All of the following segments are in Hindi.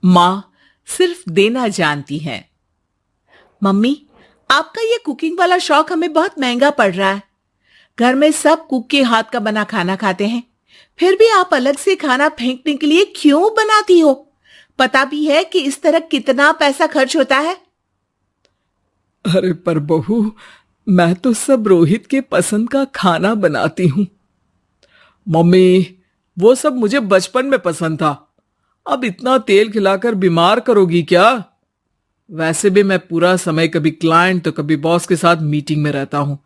माँ सिर्फ देना जानती हैं। मम्मी, आपका ये कुकिंग वाला शौक हमें बहुत महंगा पड़ रहा है। घर में सब कुक के हाथ का बना खाना खाते हैं, फिर भी आप अलग से खाना फेंकने के लिए क्यों बनाती हो? पता भी है कि इस तरह कितना पैसा खर्च होता है। अरे पर बहू, मैं तो सब रोहित के पसंद का खाना बनाती हूँ। मम्मी, वो सब मुझे बचपन में पसंद था। अब इतना तेल खिलाकर बीमार करोगी क्या? वैसे भी मैं पूरा समय कभी क्लाइंट तो कभी बॉस के साथ मीटिंग में रहता हूं,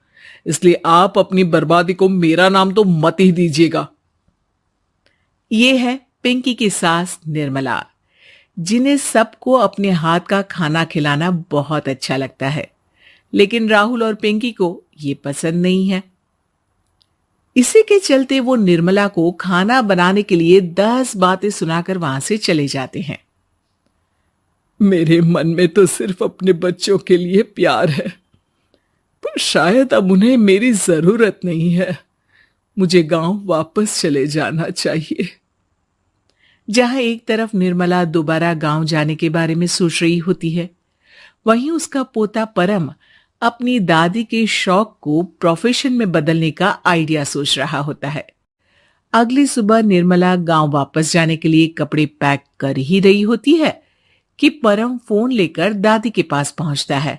इसलिए आप अपनी बर्बादी को मेरा नाम तो मत ही दीजिएगा। ये है पिंकी की सास निर्मला, जिन्हें सबको अपने हाथ का खाना खिलाना बहुत अच्छा लगता है, लेकिन राहुल और पिंकी को ये पसंद नहीं है। इसी के चलते वो निर्मला को खाना बनाने के लिए 10 बातें सुनाकर वहां से चले जाते हैं। मेरे मन में तो सिर्फ अपने बच्चों के लिए प्यार है, पर शायद अब उन्हें मेरी जरूरत नहीं है। मुझे गांव वापस चले जाना चाहिए। जहां एक तरफ निर्मला दोबारा गांव जाने के बारे में सोच रही होती है, वहीं उसका पोता परम अपनी दादी के शौक को प्रोफेशन में बदलने का आइडिया सोच रहा होता है। अगली सुबह निर्मला गांव वापस जाने के लिए कपड़े पैक कर ही रही होती है कि परम फोन लेकर दादी के पास पहुंचता है।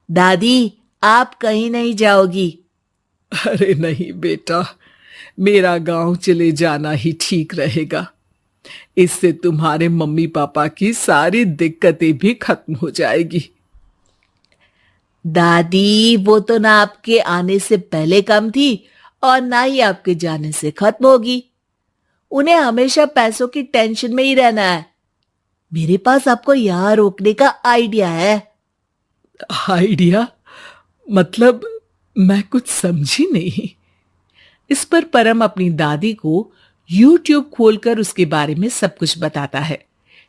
दादी, आप कहीं नहीं जाओगी? अरे नहीं बेटा, मेरा गांव चले जाना ही ठीक रहेगा। इससे तुम्हारे मम्मी पापा की सारी दिक्कतें भी खत्म हो जाएगी। दादी, वो तो ना आपके आने से पहले कम थी और ना ही आपके जाने से खत्म होगी। उन्हें हमेशा पैसों की टेंशन में ही रहना है। मेरे पास आपको यहां रोकने का आइडिया है। आइडिया? मतलब मैं कुछ समझी नहीं। इस पर परम अपनी दादी को YouTube खोलकर उसके बारे में सब कुछ बताता है,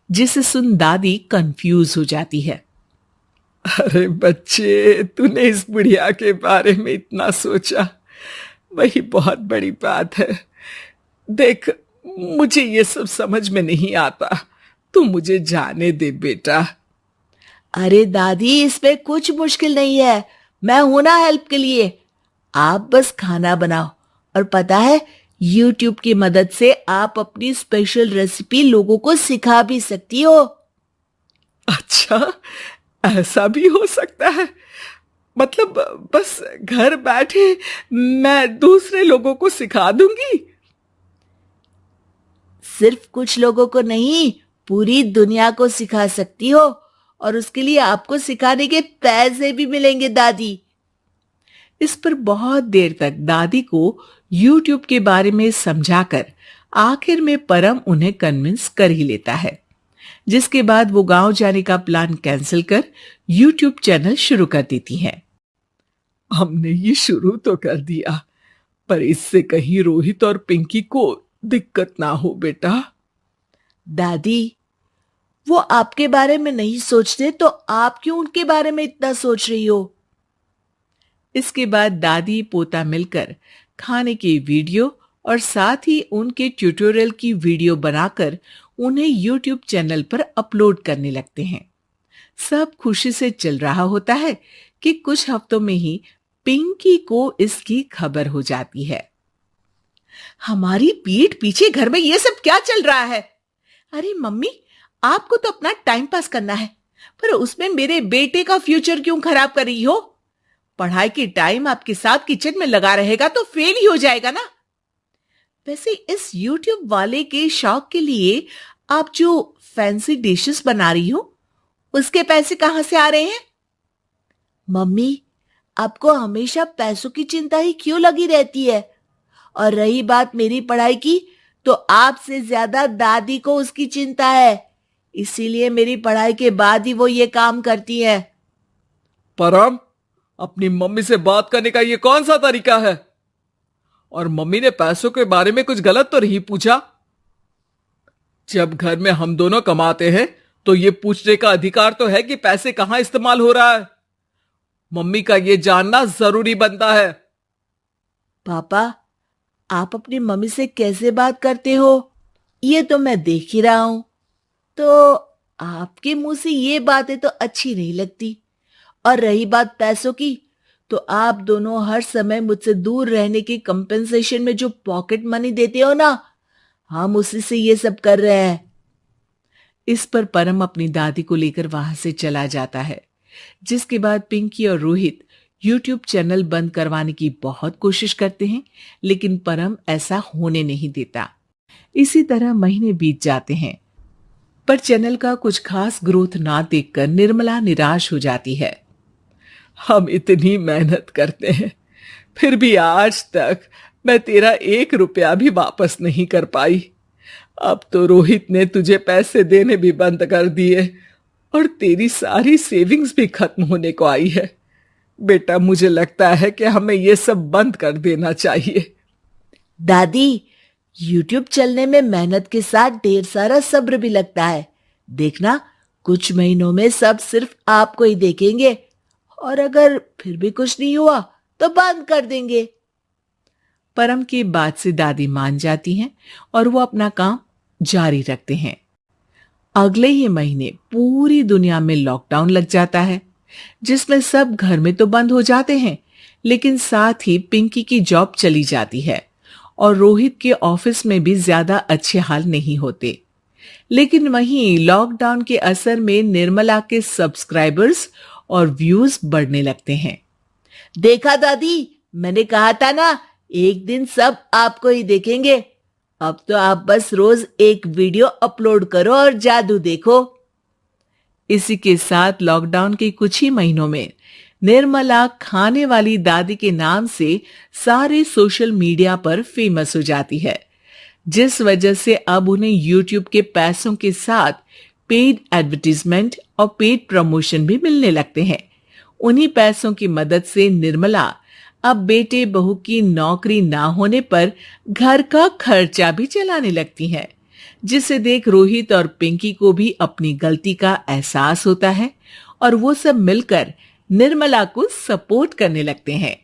जिसे सुन दादी कंफ्यूज हो जाती है। अरे बच्चे, तूने इस बुढ़िया के बारे में इतना सोचा, वही बहुत बड़ी बात है। देख, मुझे ये सब समझ में नहीं आता, तू मुझे जाने दे बेटा। अरे दादी, इसमें कुछ मुश्किल नहीं है, मैं हूं ना हेल्प के लिए। आप बस खाना बनाओ, और पता है, YouTube की मदद से आप अपनी स्पेशल रेसिपी लोगों को सिखा भी सकती हो। अच्छा, ऐसा भी हो सकता है? मतलब बस घर बैठे मैं दूसरे लोगों को सिखा दूंगी? सिर्फ कुछ लोगों को नहीं, पूरी दुनिया को सिखा सकती हो, और उसके लिए आपको सिखाने के पैसे भी मिलेंगे दादी। इस पर बहुत देर तक दादी को YouTube के बारे में समझाकर आखिर में परम उन्हें कन्विंस कर ही लेता है, जिसके बाद वो गांव जाने का प्लान कैंसिल कर YouTube चैनल शुरू कर देती हैं। हमने ये शुरू तो कर दिया, पर इससे कहीं रोहित और पिंकी को दिक्कत ना हो बेटा। दादी, वो आपके बारे में नहीं सोचते तो आप क्यों उनके बारे में इतना सोच रही हो? इसके बाद दादी पोता मिलकर खाने की वीडियो और साथ ही उनके ट्यूटोरियल की वीडियो बनाकर उन्हें YouTube चैनल पर अपलोड करने लगते हैं। सब खुशी से चल रहा होता है कि कुछ हफ्तों में ही पिंकी को इसकी खबर हो जाती है। हमारी पीठ पीछे घर में ये सब क्या चल रहा है? अरे मम्मी, आपको तो अपना टाइम पास करना है, पर उसमें मेरे बेटे का फ्यूचर क्यों खराब कर रही हो? पढ़ाई के टाइम आपके साथ किचन में लगा रहेगा तो फेल ही हो जाएगा ना। वैसे इस YouTube वाले के शौक के लिए आप जो फैंसी डिशेस बना रही हो, उसके पैसे कहां से आ रहे हैं? मम्मी, आपको हमेशा पैसों की चिंता ही क्यों लगी रहती है? और रही बात मेरी पढ़ाई की, तो आपसे ज्यादा दादी को उसकी चिंता है, इसीलिए मेरी पढ़ाई के बाद ही वो ये काम करती है। परम, अपनी मम्मी से बात करने का ये कौन सा तरीका है? और मम्मी ने पैसों के बारे में कुछ गलत तो नहीं पूछा? जब घर में हम दोनों कमाते हैं तो ये पूछने का अधिकार तो है कि पैसे कहां इस्तेमाल हो रहा है। मम्मी का ये जानना जरूरी बनता है। पापा, आप अपनी मम्मी से कैसे बात करते हो, ये तो मैं देख ही रहा हूं। तो आपके मुंह से ये बातें तो अच्छी नहीं लगती। और रही बात पैसों की, तो आप दोनों हर समय मुझसे दूर रहने की कंपेंसेशन में जो पॉकेट मनी देते हो ना, हम उसी से ये सब कर रहे हैं। इस पर परम अपनी दादी को लेकर वहां से चला जाता है, जिसके बाद पिंकी और रोहित यूट्यूब चैनल बंद करवाने की बहुत कोशिश करते हैं, लेकिन परम ऐसा होने नहीं देता। इसी तरह महीने बीत जाते हैं, पर चैनल का कुछ खास ग्रोथ ना देखकर निर्मला निराश हो जाती है। हम इतनी मेहनत करते हैं, फिर भी आज तक मैं तेरा 1 रुपया भी वापस नहीं कर पाई। अब तो रोहित ने तुझे पैसे देने भी बंद कर दिए और तेरी सारी सेविंग्स भी खत्म होने को आई है। बेटा, मुझे लगता है कि हमें ये सब बंद कर देना चाहिए। दादी, यूट्यूब चलने में मेहनत के साथ ढेर सारा सब्र भी लगता है। देखना, कुछ महीनों में सब सिर्फ आपको ही देखेंगे, और अगर फिर भी कुछ नहीं हुआ तो बंद कर देंगे। परम की बात से दादी मान जाती हैं और वो अपना काम जारी रखते हैं। अगले ही महीने पूरी दुनिया में लॉकडाउन लग जाता है, जिसमें सब घर में तो बंद हो जाते हैं, लेकिन साथ ही पिंकी की जॉब चली जाती है और रोहित के ऑफिस में भी ज्यादा अच्छे हाल नहीं होते। लेकिन वहीं लॉकडाउन के असर में निर्मला के सब्सक्राइबर्स और व्यूज बढ़ने लगते हैं। देखा दादी, मैंने कहा था ना, एक दिन सब आपको ही देखेंगे। अब तो आप बस रोज एक वीडियो अपलोड करो और जादू देखो। इसी के साथ लॉकडाउन के कुछ ही महीनों में निर्मला खाने वाली दादी के नाम से सारे सोशल मीडिया पर फेमस हो जाती है, जिस वजह से अब उन्हें यूट्यूब के पैसों के साथ पेड एडवर्टीजमेंट और पेड प्रमोशन भी मिलने लगते हैं। उन्हीं पैसों की मदद से निर्मला अब बेटे बहू की नौकरी ना होने पर घर का खर्चा भी चलाने लगती है, जिसे देख रोहित और पिंकी को भी अपनी गलती का एहसास होता है और वो सब मिलकर निर्मला को सपोर्ट करने लगते हैं।